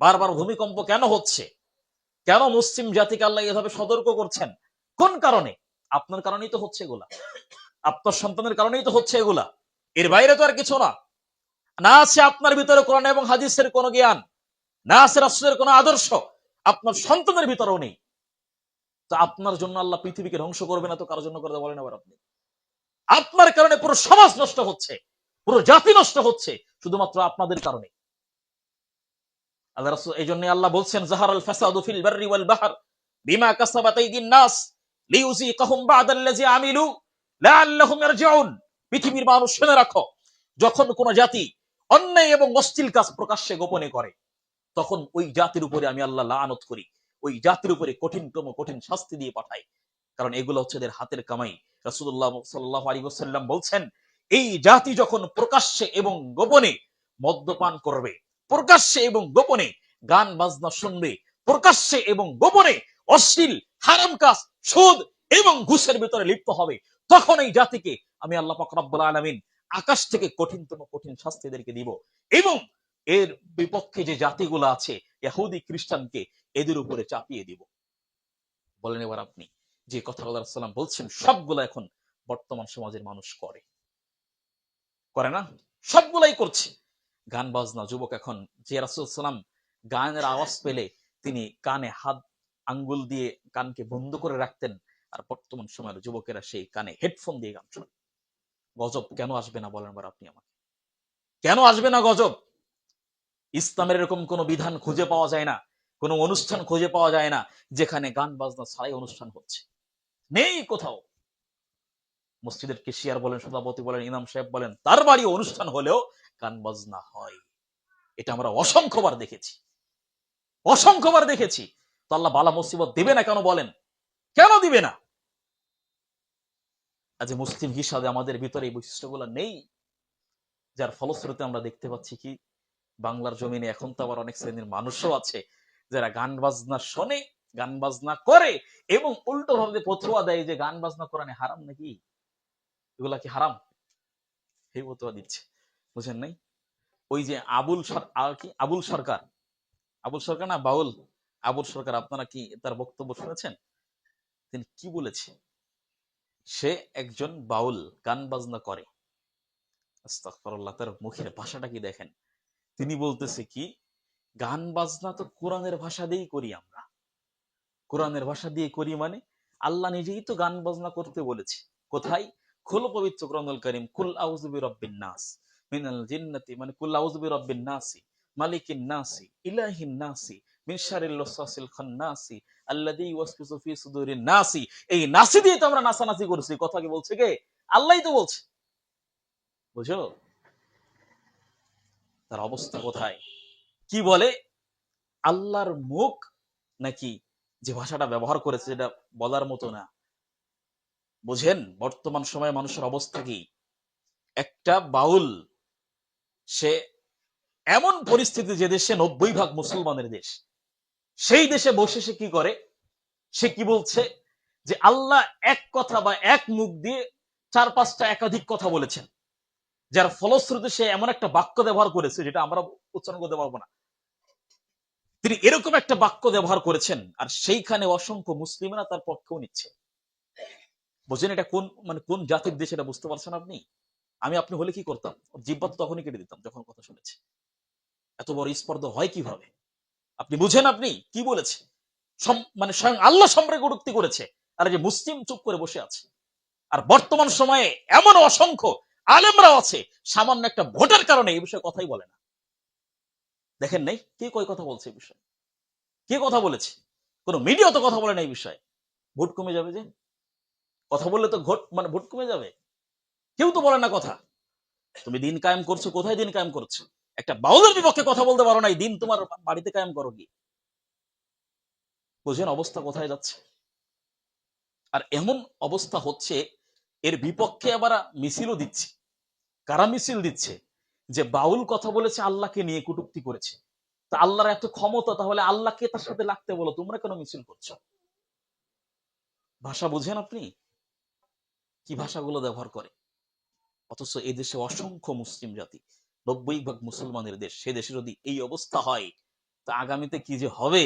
বারবার ভূমিকম্প কেন হচ্ছে? কেন মুসলিম জাতিকে আল্লাহ এভাবে সতর্ক করছেন? কোন কারণে? আপনার কারণেই তো হচ্ছে এগুলা, আপনার সন্তানের কারণেই তো হচ্ছে এগুলা। এর বাইরে তো আর কিছু না। না আছে আপনার ভিতরে কোরআন এবং হাদিসের কোনো জ্ঞান, না আছে রাসূলের কোনো আদর্শ, আপনার সন্তানের ভিতরেও নেই। তো আপনার জন্য আল্লাহ পৃথিবীকে ধ্বংস করবে না তো কারোর জন্য করতে বলেন আবার আপনি? আপনার কারণে পুরো সমাজ নষ্ট হচ্ছে, পুরো জাতি নষ্ট হচ্ছে, শুধুমাত্র আপনাদের কারণে। আল্লাহ রাসূল এই জন্য আল্লাহ বলছেন, জাহারাল ফাসাদু ফিল বাররি ওয়াল বাহর বিমা কাসাবাত আইদিন নাস লিইউযিকাহুম বা'দাল্লাযী আমিলু লাআল্লাহুম ইয়ারজিউন। পৃথিবীর মানুষ শুনে রাখো, যখন কোন জাতি অন্যায় এবং অশ্লীল কাজ প্রকাশ্যে গোপনে করে, তখন ওই জাতির উপরে আমি আল্লাহ লাআনত করি, ওই জাতির উপরে কঠিনতম কঠিন শাস্তি দিয়ে পাঠাই। কারণ এগুলো হচ্ছে এদের হাতের কামাই। রাসূলুল্লাহ সাল্লাল্লাহু আলাইহি ওয়াসাল্লাম বলছেন, এই জাতি যখন প্রকাশ্যে এবং গোপনে মদ্যপান করবে, প্রকাশ্যে এবং গোপনে গান বাজনা শুনবে, প্রকাশ্যে এবং গোপনে অশ্লীল হারাম কাজ, সুদ এবং ঘুষের ভিতরে লিপ্ত হবে, তখন এই জাতিকে আমি আল্লাহ পাক রব্বুল আলামিন আকাশ থেকে কঠিনতম কঠিন শাস্তি এদেরকে দিব। এবং এর বিপক্ষে যে জাতিগুলো আছে, ইহুদি খ্রিস্টানকে, এদের উপরে চাপিয়ে দিব। বলেন এবার আপনি, যে কথাগুলো রাসূলুল্লাহ বলছেন সবগুলো এখন বর্তমান সমাজের মানুষ করে, করে না? সবগুলাই করছে। গান বাজনা, যুবক এখন, যে রাসূলুল্লাহ সাল্লাম গানের আওয়াজ পেলে তিনি কানে হাত আঙ্গুল দিয়ে কানকে বন্ধ করে রাখতেন, আর বর্তমান সময়ের যুবকেরা সেই কানে হেডফোন দিয়ে গান শোনে। গজব কেন আসবে না বলেন এবার আপনি আমাকে? কেন আসবে না গজব? ইসলামের এরকম কোন বিধান খুঁজে পাওয়া যায় না, কোন অনুষ্ঠান খুঁজে পাওয়া যায় না যেখানে গান বাজনা ছাড়াই অনুষ্ঠান হচ্ছে, নেই কোথাও। মসজিদের কেশিয়ার বলেন, সভাপতি বলেন, ইমাম সাহেব বলেন, তার বাড়ি অনুষ্ঠান হলেও গান বাজনা হয়। এটা আমরা অসংখ্যবার দেখেছি, অসংখ্যবার দেখেছি। তো আল্লাহ বালা মুসিবত দিবে না কেন বলেন? কেন দিবে না? আজ মুসলিম হিসাবে আমাদের ভিতরে এই বৈশিষ্ট্যগুলো নেই, যার ফলশ্রুতিতে আমরা দেখতে পাচ্ছি কি, বাংলার জমিনে এখন তো আবার অনেক শ্রেণীর মানুষও আছে যারা গান বাজনা শোনে, গান বাজনা করে, এবং উল্টো ভাবে ফতোয়া দেয় যে গান বাজনা কোরআনে হারাম নাকি, এগুলা কি হারাম, এই ফতোয়া দিচ্ছে। বুঝেন নাই? ওই যে আবুল সরকার, আবুল সরকার না বাউল, আবুল সরকার, আপনারা কি তার বক্তব্য শুনেছেন? তিনি কি বলেছে? সে একজন বাউল, গান বাজনা করে। আস্তাগফিরুল্লাহ, তার মুখের ভাষাটা কি দেখেন। তিনি বলতেছে কি, গান বাজনা তো কোরআনের ভাষা দিয়েই করি আমরা। কোরআনের ভাষা দিয়ে করি মানে আল্লাহ নিজেই তো গান বাজনা করতে বলেছে। কোথায়? খোলো পবিত্র কোরআনুল কারীম, কুল আউযু বিরাব্বিন নাস মিনাল জিন্নাতি, মানে কুল আউযু বিরাব্বিন নাসি মালিকিন নাসি ইলাহিন নাসি মিন শারিল ওয়াসওয়াসিল খান্নাসি আল্লাযী ইউওয়াসওয়িসু ফি সুদুরিন নাসি। এই নাসি দিয়ে তো আমরা নাচানাচি করছি। কথা কি বলছে কে? আল্লাহই তো বলছে। বুঝো তার অবস্থা কোথায়? কি বলে? আল্লাহর মুখ নাকি যে ভাষাটা ব্যবহার করেছে যেটা বলার মতো না। বুঝেন বর্তমান সময়ে মানুষের অবস্থা কি? একটা বাউল, সে এমন পরিস্থিতি, যে দেশে 90% মুসলমানের দেশ, সেই দেশে বসে সে কি করে? সে কি বলছে? যে আল্লাহ এক কথা বা এক মুখ দিয়ে 4-5টা একাধিক কথা বলেছেন, যার ফলশ্রুতি সে এমন একটা বাক্য ব্যবহার করেছে যেটা আমরা উচ্চারণ করতে পারবো না। তিনি এরকম একটা বাক্য ব্যবহার করেছেন, আর সেইখানে অসংখ্য মুসলিমরা তার পক্ষেও নিচ্ছে। বুঝেন এটা কোন, মানে কোন জাতির দেশ, এটা বুঝতে পারছেন আপনি? আমি আপনি হলে কি করতাম? জিব্বা তো তখনই কেটে দিতাম যখন কথা শুনেছি। এত বড় স্পর্ধা হয় কিভাবে? আপনি বুঝেন আপনি কি বলেছে? মানে স্বয়ং আল্লাহ সম্পর্কে কটূক্তি করেছে, আর যে মুসলিম চুপ করে বসে আছে। আর বর্তমান সময়ে এমন অসংখ্য আলেমরাও আছে, সামান্য একটা ভোটের কারণে এই বিষয়ে কথাই বলে না। দেখেন নাই কে কয় কথা বলছে এই বিষয়ে? কে কথা বলেছে? কোন মিডিয়া তো কথা বলে না এই বিষয়ে। ভোট কমে যাবে যে, কথা বললে তো ভোট কমে যাবে, কেউ তো বলে না কথা। তুমি দিন কায়েম করছো, কোথায় দিন কায়েম করছো? একটা বাউলের বিপক্ষে কথা বলতে পারো নাই, দিন তোমার বাড়িতে কায়েম করো কি? বুঝেন অবস্থা কোথায় যাচ্ছে। আর এমন অবস্থা হচ্ছে, এর বিপক্ষে আবার মিছিলও দিচ্ছে। কারা মিছিল দিচ্ছে? যে বাউল কথা বলেছে, আল্লাহকে নিয়ে কটূক্তি করেছে। তা আল্লাহর এত ক্ষমতা, তাহলে আল্লাহকে তার সাথে লাগতে বলো, তোমরা কেন মিছিল করছো? ভাষা বুঝেন আপনি কি ভাষাগুলো ব্যবহার করে? অথচ এই দেশে অসংখ্য মুসলিম জাতি, 90% মুসলমানের দেশ, সে দেশে যদি এই অবস্থা হয়, তো আগামীতে কি যে হবে